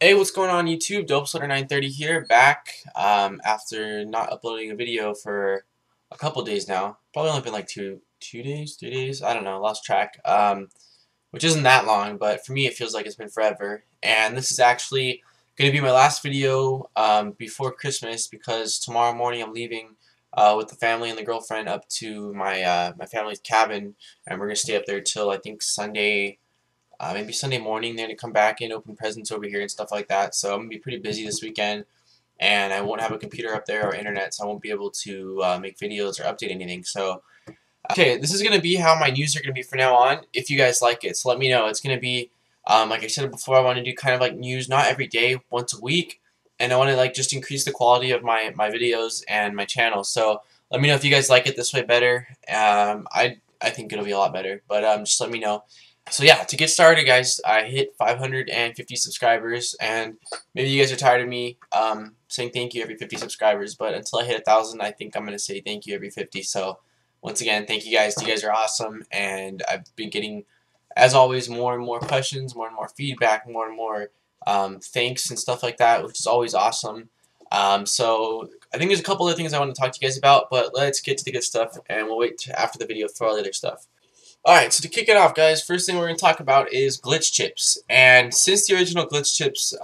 Hey, what's going on YouTube? Dopeslutter930 here, back after not uploading a video for a couple days now. Probably only been like two days, 3 days, I don't know, lost track. Which isn't that long, but for me it feels like it's been forever. And this is actually going to be my last video before Christmas, because tomorrow morning I'm leaving with the family and the girlfriend up to my family's cabin, and we're going to stay up there till I think Sunday. Maybe Sunday morning, then to come back and open presents over here and stuff like that. So I'm going to be pretty busy this weekend, and I won't have a computer up there or internet, so I won't be able to make videos or update anything. So, okay, this is going to be how my news are going to be from now on, if you guys like it. So let me know. It's going to be, like I said before, I want to do kind of like news, not every day, once a week, and I want to like just increase the quality of my videos and my channel. So let me know if you guys like it this way better. I think it'll be a lot better, but just let me know. So yeah, to get started, guys, I hit 550 subscribers, and maybe you guys are tired of me saying thank you every 50 subscribers, but until I hit 1,000, I think I'm going to say thank you every 50. So once again, thank you guys. You guys are awesome, and I've been getting, as always, more and more questions, more and more feedback, more and more thanks and stuff like that, which is always awesome. So I think there's a couple other things I want to talk to you guys about, but let's get to the good stuff, and we'll wait after the video for all the other stuff. Alright, so to kick it off, guys, first thing we're going to talk about is glitch chips. And since the original glitch chips,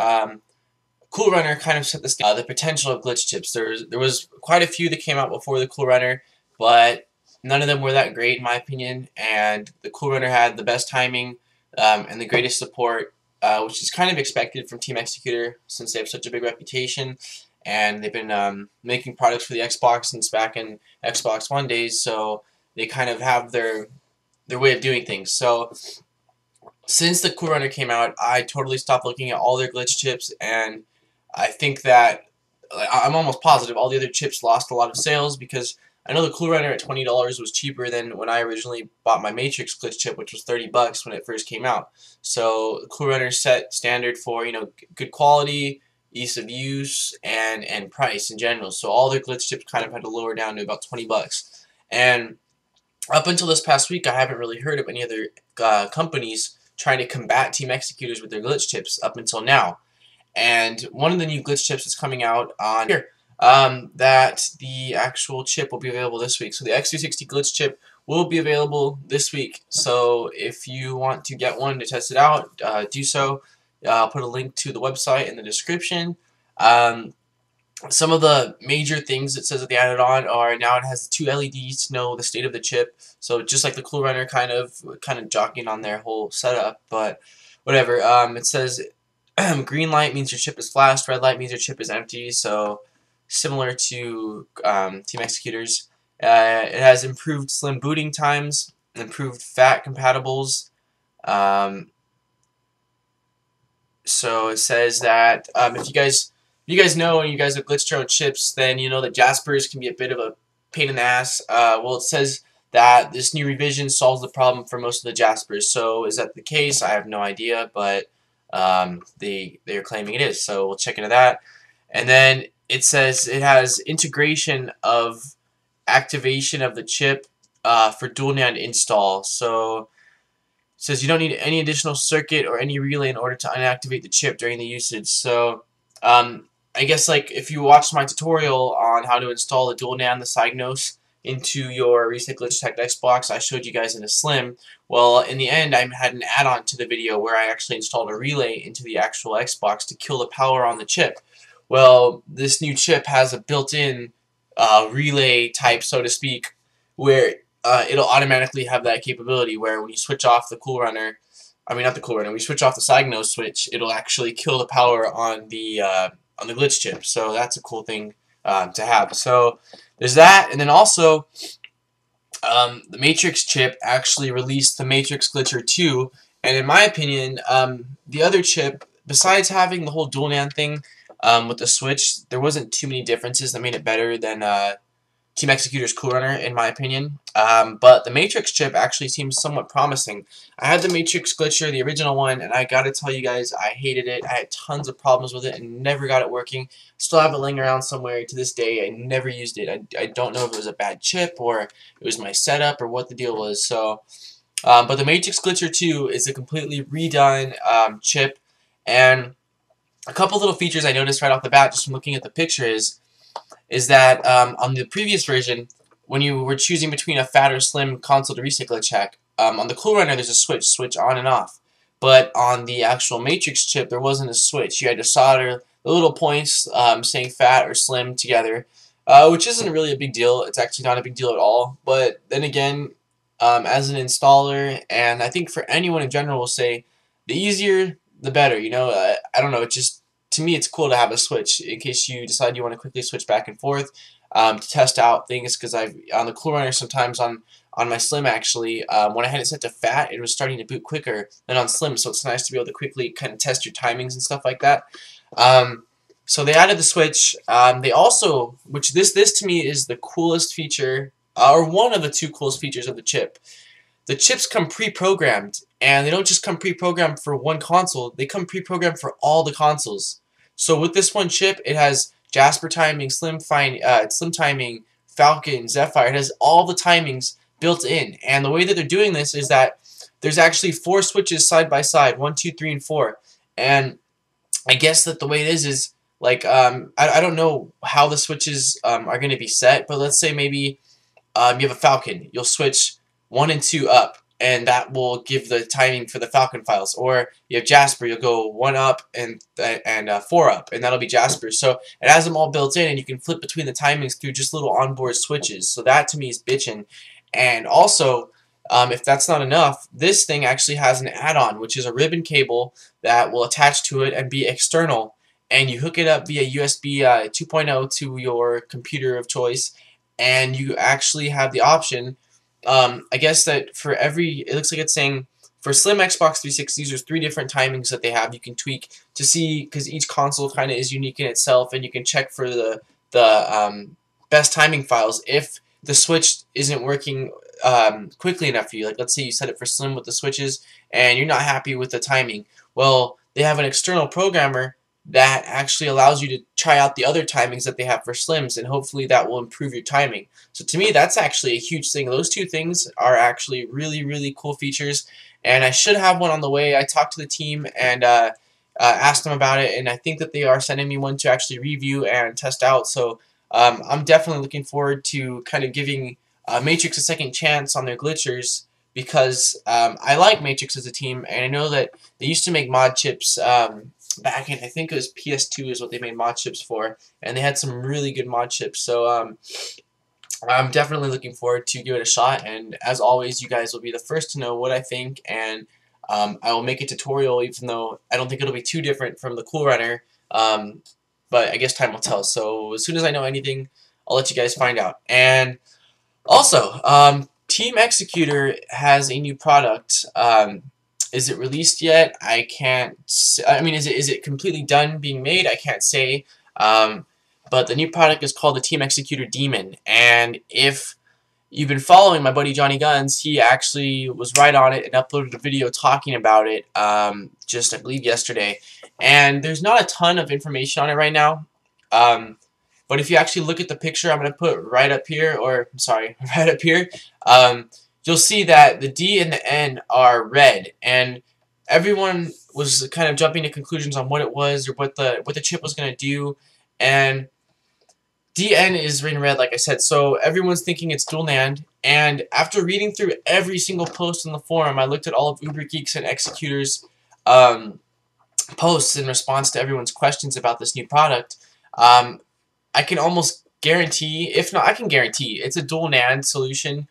Cool Runner kind of set the potential of glitch chips. There was quite a few that came out before the Cool Runner, but none of them were that great in my opinion. And the Cool Runner had the best timing and the greatest support, which is kind of expected from Team Xecuter since they have such a big reputation. And they've been making products for the Xbox since back in Xbox One days, so they kind of have their way of doing things. So since the Cool Runner came out, I totally stopped looking at all their glitch chips, and I think that I'm almost positive all the other chips lost a lot of sales, because I know the Cool Runner at $20 was cheaper than when I originally bought my Matrix glitch chip, which was $30 when it first came out. So the Cool Runner set standard for, you know, good quality, ease of use, and price in general. So all their glitch chips kind of had to lower down to about $20. And up until this past week, I haven't really heard of any other companies trying to combat Team Xecuters with their glitch chips up until now. And one of the new glitch chips is coming out on here, that the actual chip will be available this week. So the X360 glitch chip will be available this week. So if you want to get one to test it out, do so. I'll put a link to the website in the description. Some of the major things it says that they added on are, now it has 2 LEDs to know the state of the chip. So just like the Cool Runner, kind of jockeying on their whole setup, but whatever. It says green light means your chip is flashed, red light means your chip is empty. So similar to Team Xecuters. It has improved slim booting times, improved fat compatibles. So it says that if you guys know, and you guys have glitched your own chips, then you know that Jaspers can be a bit of a pain in the ass. Well, it says that this new revision solves the problem for most of the Jaspers. So is that the case? I have no idea, but they're claiming it is. So we'll check into that. And then it says it has integration of activation of the chip for dual NAND install. So it says you don't need any additional circuit or any relay in order to unactivate the chip during the usage. So I guess, like, if you watched my tutorial on how to install the dual NAND, the Cygnus, into your recent glitch tech Xbox, I showed you guys in a Slim. Well, in the end, I had an add-on to the video where I actually installed a relay into the actual Xbox to kill the power on the chip. Well, this new chip has a built-in relay type, so to speak, where it'll automatically have that capability where when you switch off the Cool Runner, I mean, not the Cool Runner, when you switch off the Cygnus switch, it'll actually kill the power on the glitch chip. So that's a cool thing to have. So there's that, and then also the Matrix chip actually released the Matrix Glitcher 2, and in my opinion, the other chip, besides having the whole dual NAND thing with the switch, there wasn't too many differences that made it better than Team Xecuter's Cool Runner, in my opinion. But the Matrix chip actually seems somewhat promising. I had the Matrix Glitcher, the original one, and I gotta tell you guys, I hated it. I had tons of problems with it and never got it working. Still have it laying around somewhere to this day. I never used it. I don't know if it was a bad chip or it was my setup or what the deal was. So, but the Matrix Glitcher 2 is a completely redone chip, and a couple little features I noticed right off the bat just from looking at the picture is that on the previous version, when you were choosing between a fat or slim console to recycle check, on the Cool Runner there's a switch on and off. But on the actual Matrix chip, there wasn't a switch. You had to solder the little points saying fat or slim together, which isn't really a big deal. It's actually not a big deal at all. But then again, as an installer, and I think for anyone in general, will say the easier, the better. You know, I don't know. It just, to me, it's cool to have a switch in case you decide you want to quickly switch back and forth to test out things. Because I've on the Cool Runner sometimes on my Slim actually, when I had it set to fat, it was starting to boot quicker than on Slim. So it's nice to be able to quickly kind of test your timings and stuff like that. So they added the switch. They also, which this to me is the coolest feature, or one of the two coolest features of the chip. The chips come pre-programmed, and they don't just come pre-programmed for one console. They come pre-programmed for all the consoles. So with this one chip, it has Jasper timing, Slim timing, Falcon, Zephyr. It has all the timings built in. And the way that they're doing this is that there's actually 4 switches side by side, 1, 2, 3, and 4. And I guess that the way it is like I don't know how the switches are going to be set, but let's say maybe you have a Falcon. You'll switch 1 and 2 up, and that will give the timing for the Falcon files. Or you have Jasper, you'll go 1 up and 4 up, and that'll be Jasper. So it has them all built in, and you can flip between the timings through just little onboard switches. So that to me is bitchin'. And also, if that's not enough, this thing actually has an add-on, which is a ribbon cable that will attach to it and be external. And you hook it up via USB 2.0 to your computer of choice, and you actually have the option. I guess that for it looks like it's saying for Slim Xbox 360s, there's 3 different timings that they have you can tweak to see, because each console kind of is unique in itself, and you can check for the best timing files if the switch isn't working quickly enough for you. Like, let's say you set it for Slim with the switches and you're not happy with the timing. Well, they have an external programmer that actually allows you to try out the other timings that they have for Slims, and hopefully that will improve your timing. So to me, that's actually a huge thing. Those 2 things are actually really, really cool features, and I should have one on the way. I talked to the team and asked them about it, and I think that they are sending me one to actually review and test out. So I'm definitely looking forward to kind of giving Matrix a second chance on their glitchers, because I like Matrix as a team, and I know that they used to make mod chips back in, I think it was PS2 is what they made mod chips for, and they had some really good mod chips. So I'm definitely looking forward to give it a shot, and as always, you guys will be the first to know what I think, and I will make a tutorial, even though I don't think it'll be too different from the Cool Runner, but I guess time will tell. So as soon as I know anything, I'll let you guys find out. And also, Team Xecuter has a new product. Is it released yet? I can't say. I mean, is it completely done being made? I can't say. But the new product is called the Team Xecuter Demon. And if you've been following my buddy Johnny Guns, he actually was right on it and uploaded a video talking about it just, I believe, yesterday. And there's not a ton of information on it right now. But if you actually look at the picture I'm going to put right up here, or I'm sorry, right up here, you'll see that the D and the N are red, and everyone was kind of jumping to conclusions on what it was or what the chip was going to do. And DN is in red, like I said, so everyone's thinking it's dual Nand. And after reading through every single post on the forum, I looked at all of Uber Geeks and Xecuter's posts in response to everyone's questions about this new product. I can almost guarantee, if not, I can guarantee it's a dual Nand solution.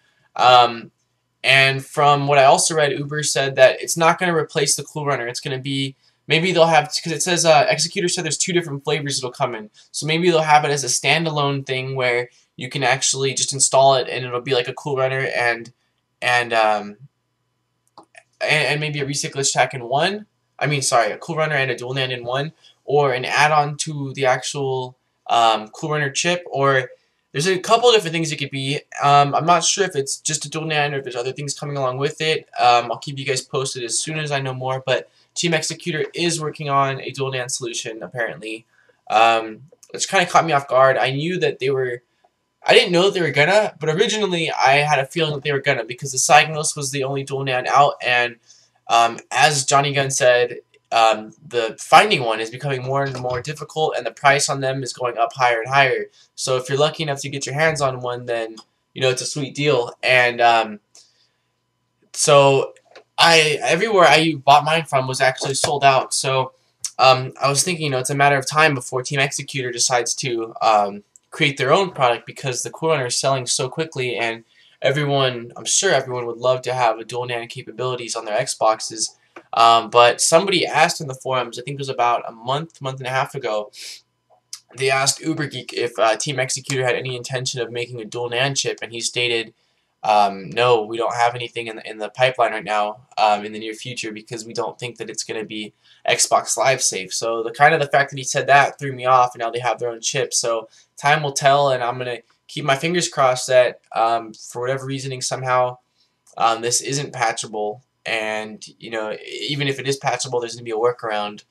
And from what I also read, Uber said that it's not going to replace the Cool Runner. It's going to be, maybe they'll have, because it says Xecuter said there's 2 different flavors it'll come in. So maybe they'll have it as a standalone thing where you can actually just install it and it'll be like a Cool Runner and maybe a recyclage tack in one. I mean, sorry, a Cool Runner and a dual Nand in one, or an add-on to the actual Cool Runner chip, or there's a couple of different things it could be. I'm not sure if it's just a dual Nand or if there's other things coming along with it. I'll keep you guys posted as soon as I know more, but Team Xecuter is working on a dual Nand solution, apparently. Which kind of caught me off guard. I knew that they were... I didn't know that they were gonna, but originally I had a feeling that they were gonna, because the Cygnus was the only dual Nand out, and as Johnny Gunn said, the finding one is becoming more and more difficult, and the price on them is going up higher and higher. So if you're lucky enough to get your hands on one, then it's a sweet deal. And so everywhere I bought mine from was actually sold out. So I was thinking, it's a matter of time before Team Xecuter decides to create their own product, because the Cool Runner is selling so quickly, and I'm sure everyone would love to have a dual Nand capabilities on their Xboxes. But somebody asked in the forums, I think it was about a month and a half ago, they asked UberGeek if Team Xecuter had any intention of making a dual Nand chip, and he stated, no, we don't have anything in the pipeline right now in the near future, because we don't think that it's going to be Xbox Live safe. So the fact that he said that threw me off, and now they have their own chip. So time will tell, and I'm going to keep my fingers crossed that for whatever reasoning somehow this isn't patchable, and even if it is patchable, there's going to be a workaround,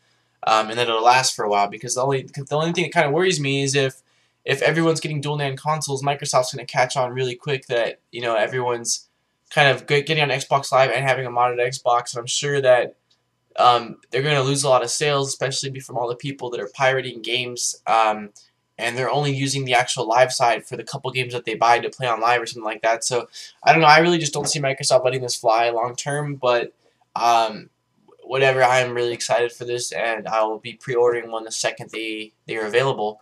and that it'll last for a while. Because the only thing that kind of worries me is if everyone's getting dual Nand consoles, Microsoft's going to catch on really quick that everyone's kind of getting on Xbox Live and having a modded Xbox, and I'm sure that they're going to lose a lot of sales, especially from all the people that are pirating games, and they're only using the actual live side for the couple games that they buy to play on live or something like that. So I don't know. I really just don't see Microsoft letting this fly long term. But whatever, I'm really excited for this, and I will be pre-ordering one the second they are available.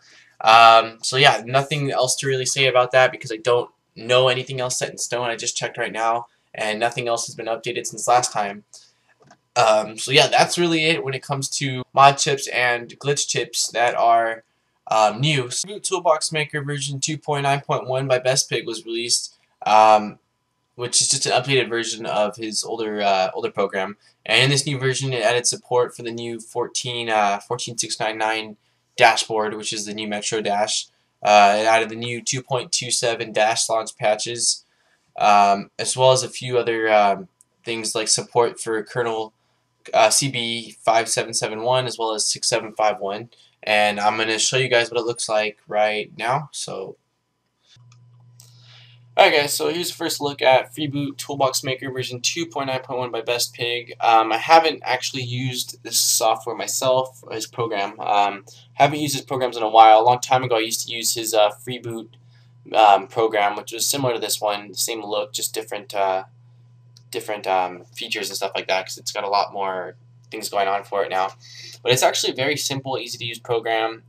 So yeah, nothing else to really say about that, because I don't know anything else set in stone. I just checked right now, and nothing else has been updated since last time. So yeah, that's really it when it comes to mod chips and glitch chips that are new. Freeboot Toolbox Maker version 2.9.1 by Pig was released, which is just an updated version of his older program. And in this new version, it added support for the new 14699 dashboard, which is the new Metro Dash. It added the new 2.27 dash launch patches, as well as a few other things like support for kernel CB5771 as well as 6751. And I'm going to show you guys what it looks like right now. So, alright guys, so here's the first look at Freeboot Toolbox Maker version 2.9.1 by Pig. I haven't actually used this software myself, or his program. Haven't used his programs in a while. A long time ago I used to use his Freeboot program, which was similar to this one, same look, just different features and stuff like that, because it's got a lot more things going on for it now. But it's actually a very simple, easy to use program.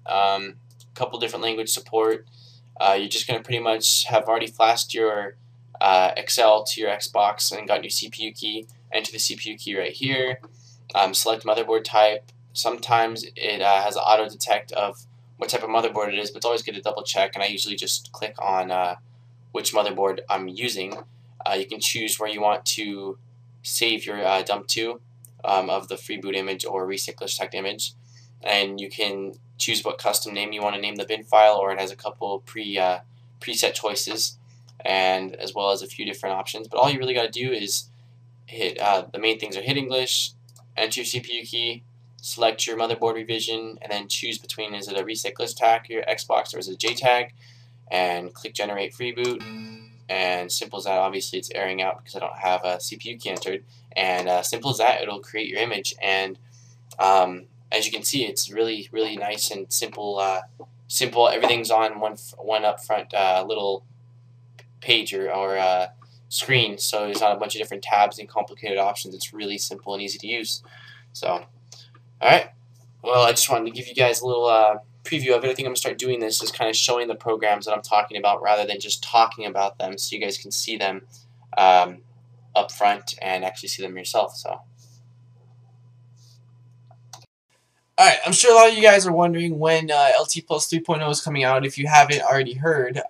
Couple different language support. You're just going to pretty much have already flashed your Excel to your Xbox and got your CPU key. Enter the CPU key right here. Select motherboard type. Sometimes it has an auto detect of what type of motherboard it is, but it's always good to double check, and I usually just click on which motherboard I'm using. You can choose where you want to save your dump to of the freeboot image or recycler image, and you can choose what custom name you want to name the bin file, or it has a couple preset choices, and as well as a few different options. But all you really got to do is hit the main things are hit English, enter your CPU key, select your motherboard revision, and then choose between is it a recycler tag, your Xbox, or is it a JTAG, and click generate freeboot. And simple as that. Obviously it's airing out because I don't have a CPU key entered, and simple as that, it'll create your image. And as you can see, it's really nice and simple. Everything's on one up front little page or screen, so there's not a bunch of different tabs and complicated options. It's really simple and easy to use. So alright, well, I just wanted to give you guys a little preview of it. I think I'm going to start doing this, is kind of showing the programs that I'm talking about rather than just talking about them, so you guys can see them up front and actually see them yourself. So, alright, I'm sure a lot of you guys are wondering when LT Plus 3.0 is coming out. If you haven't already heard,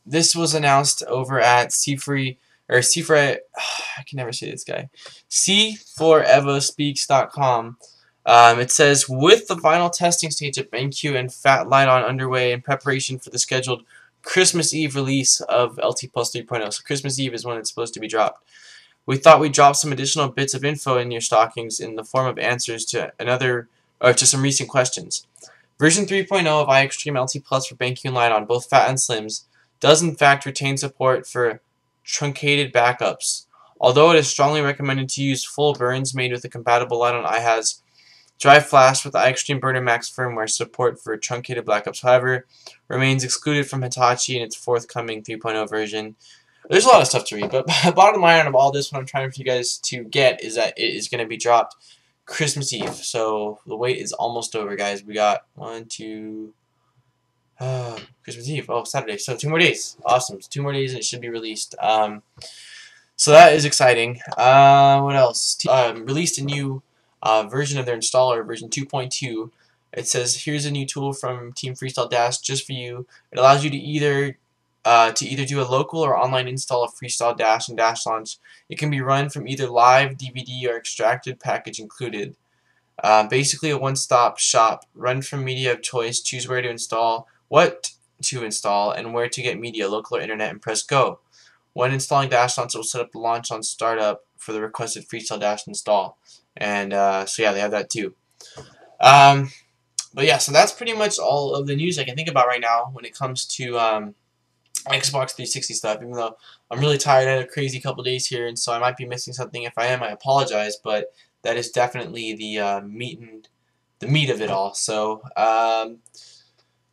this was announced over at I can never say this guy, C4EvoSpeaks.com. It says, with the final testing stage of BenQ and Fat Lydon underway in preparation for the scheduled Christmas Eve release of LT Plus 3.0. So Christmas Eve is when it's supposed to be dropped. We thought we'd drop some additional bits of info in your stockings in the form of answers to some recent questions. Version 3.0 of iExtreme LT Plus for BenQ and Lydon, both Fat and Slims, does in fact retain support for truncated backups. Although it is strongly recommended to use full burns made with a compatible Lydon IHAZ Drive Flash with the iExtreme Burner Max firmware support for truncated backups, however, remains excluded from Hitachi in its forthcoming 3.0 version. There's a lot of stuff to read, but bottom line out of all this, what I'm trying for you guys to get is that it is going to be dropped Christmas Eve. So the wait is almost over, guys. We got Christmas Eve. Oh, Saturday. So 2 more days. Awesome. So 2 more days and it should be released. So that is exciting. What else? Released a new version of their installer, version 2.2. It says, here's a new tool from Team Freestyle Dash just for you. It allows you to either do a local or online install of Freestyle Dash and Dash Launch. It can be run from either live, DVD, or extracted package included. Basically a one-stop shop. Run from media of choice. Choose where to install, what to install, and where to get media, local or internet, and press go. When installing Dash Launch, it will set up the launch on startup for the requested Freestyle Dash install. And so yeah, they have that too. But yeah, so that's pretty much all of the news I can think about right now when it comes to Xbox 360 stuff. Even though I'm really tired, I had a crazy couple days here, and so I might be missing something. If I am, I apologize, but that is definitely the meat of it all. So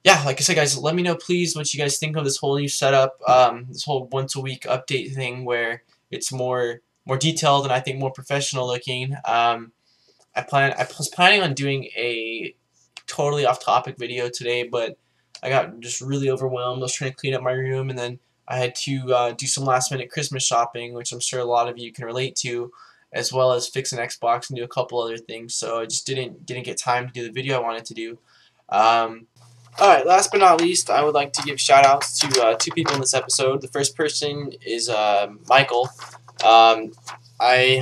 yeah, like I said, guys, let me know please what you guys think of this whole new setup, this whole once-a-week update thing where it's more detailed and I think more professional looking. I was planning on doing a totally off-topic video today, but I got just really overwhelmed. I was trying to clean up my room, and then I had to do some last-minute Christmas shopping, which I'm sure a lot of you can relate to, as well as fix an Xbox and do a couple other things. So I just didn't get time to do the video I wanted to do. Alright, last but not least, I would like to give shout-outs to 2 people in this episode. The first person is Michael. I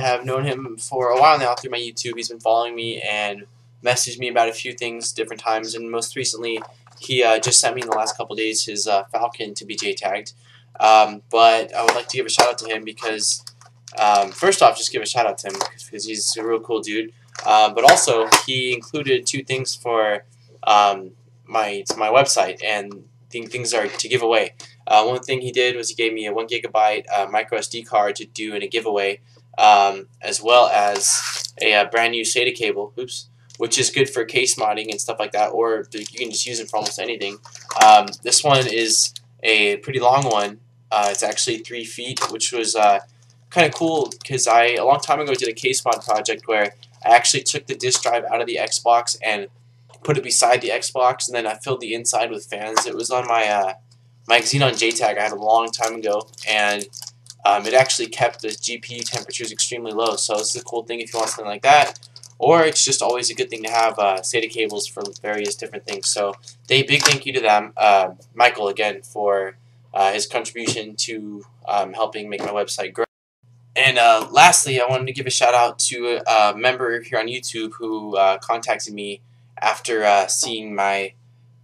have known him for a while now through my YouTube. He's been following me and messaged me about a few things different times, and most recently he just sent me in the last couple days his Falcon to be JTagged. But I would like to give a shout-out to him because, first off, just give a shout-out to him because he's a real cool dude. But also, he included 2 things for my website, and things are to give away. One thing he did was he gave me a 1 GB micro SD card to do in a giveaway, as well as a brand new SATA cable, which is good for case modding and stuff like that, or you can just use it for almost anything. This one is a pretty long one. It's actually 3 feet, which was kind of cool because a long time ago did a case mod project where I actually took the disk drive out of the Xbox and put it beside the Xbox, and then I filled the inside with fans. It was on my my Xenon JTAG I had a long time ago, and it actually kept the GPU temperatures extremely low. So this is a cool thing if you want something like that, or it's just always a good thing to have SATA cables for various different things. So big thank you to them, Michael again, for his contribution to helping make my website grow. And lastly, I wanted to give a shout out to a member here on YouTube who contacted me after seeing my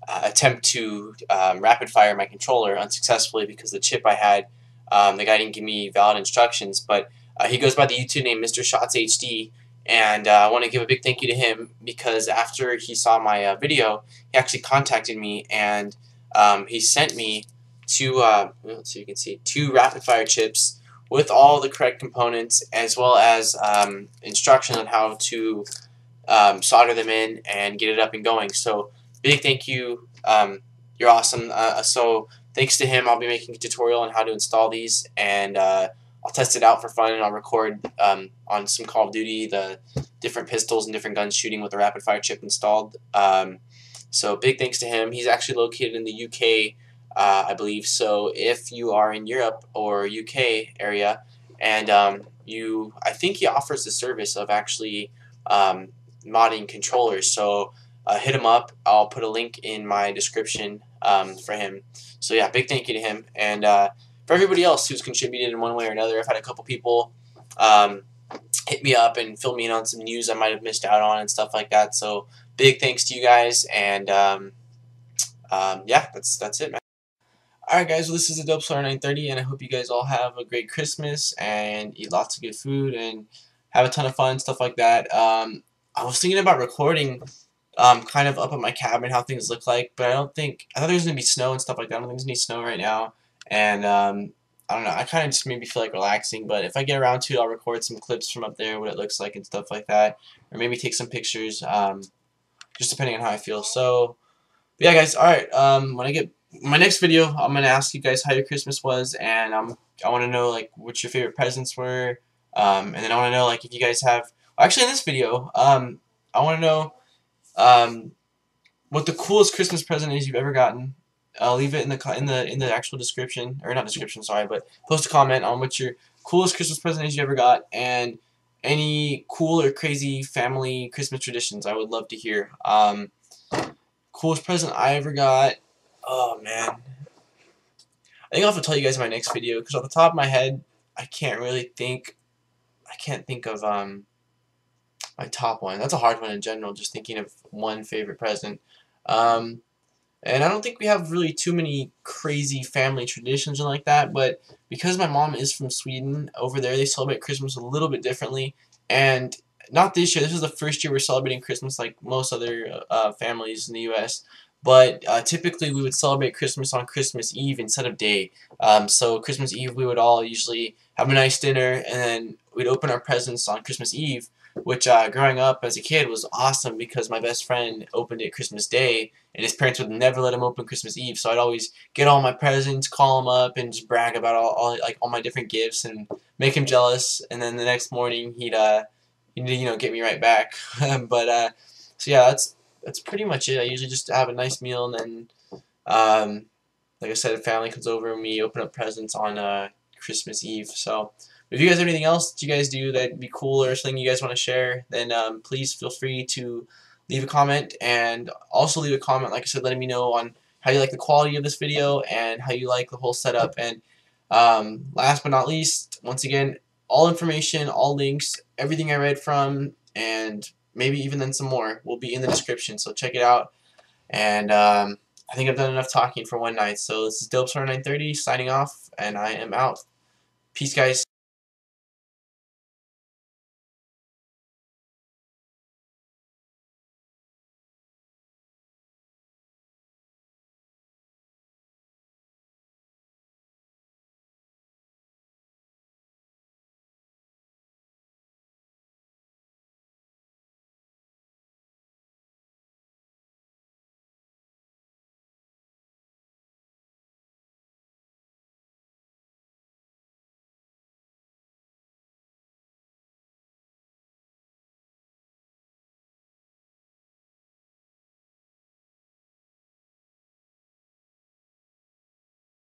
attempt to rapid fire my controller unsuccessfully because the chip I had, the guy didn't give me valid instructions, but he goes by the YouTube name MrShotsHD, and I want to give a big thank you to him because after he saw my video, he actually contacted me, and he sent me 2, so you can see 2 rapid fire chips with all the correct components, as well as instructions on how to solder them in and get it up and going. So big thank you. You're awesome. So thanks to him, I'll be making a tutorial on how to install these, and I'll test it out for fun, and I'll record on some Call of Duty the different pistols and different guns shooting with a rapid fire chip installed. So big thanks to him. He's actually located in the UK, I believe. So if you are in Europe or UK area, and I think he offers the service of actually modding controllers. So hit him up. I'll put a link in my description for him. So yeah, big thank you to him, and for everybody else who's contributed in one way or another. I've had a couple people hit me up and fill me in on some news I might have missed out on and stuff like that. So big thanks to you guys, and yeah, that's it, man. Alright guys, well, this is a Dopestar 930, and I hope you guys all have a great Christmas and eat lots of good food and have a ton of fun, stuff like that. I was thinking about recording kind of up at my cabin how things look like, but I thought there was going to be snow and stuff like that. I don't think there's any snow right now, and I don't know, I kind of just maybe feel like relaxing, but if I get around to it, I'll record some clips from up there, what it looks like and stuff like that, or maybe take some pictures, just depending on how I feel. So, but yeah, guys, alright, when I get my next video, I'm going to ask you guys how your Christmas was, and I want to know, like, what your favorite presents were, and then I want to know, like, if you guys have, actually in this video, I want to know, what the coolest Christmas present is you've ever gotten. I'll leave it in the actual description, or not description, sorry, but post a comment on what your coolest Christmas present is you ever got, and any cool or crazy family Christmas traditions. I would love to hear. Coolest present I ever got. Oh man, I think I'll have to tell you guys in my next video because off the top of my head, I can't really think. I can't think of my top one. That's a hard one in general. Just thinking of one favorite present. And I don't think we have really too many crazy family traditions and like that, but because my mom is from Sweden, over there they celebrate Christmas a little bit differently, and not this year, this is the first year we're celebrating Christmas like most other families in the U.S., but typically we would celebrate Christmas on Christmas Eve instead of day. So Christmas Eve we would all usually have a nice dinner, and then we'd open our presents on Christmas Eve, which growing up as a kid was awesome because my best friend opened it Christmas Day, and his parents would never let him open Christmas Eve. So I'd always get all my presents, call him up, and just brag about all my different gifts and make him jealous. And then the next morning he'd get me right back. But so yeah, that's pretty much it. I usually just have a nice meal, and then like I said, family comes over and we open up presents on Christmas Eve. So if you guys have anything else that you guys do that'd be cool or something you guys want to share, then please feel free to leave a comment, and also leave a comment, like I said, letting me know on how you like the quality of this video and how you like the whole setup. And last but not least, once again, all information, all links, everything I read from, and maybe even then some more will be in the description, so check it out. And I think I've done enough talking for one night, so this is Dopestar930 signing off, and I am out. Peace, guys.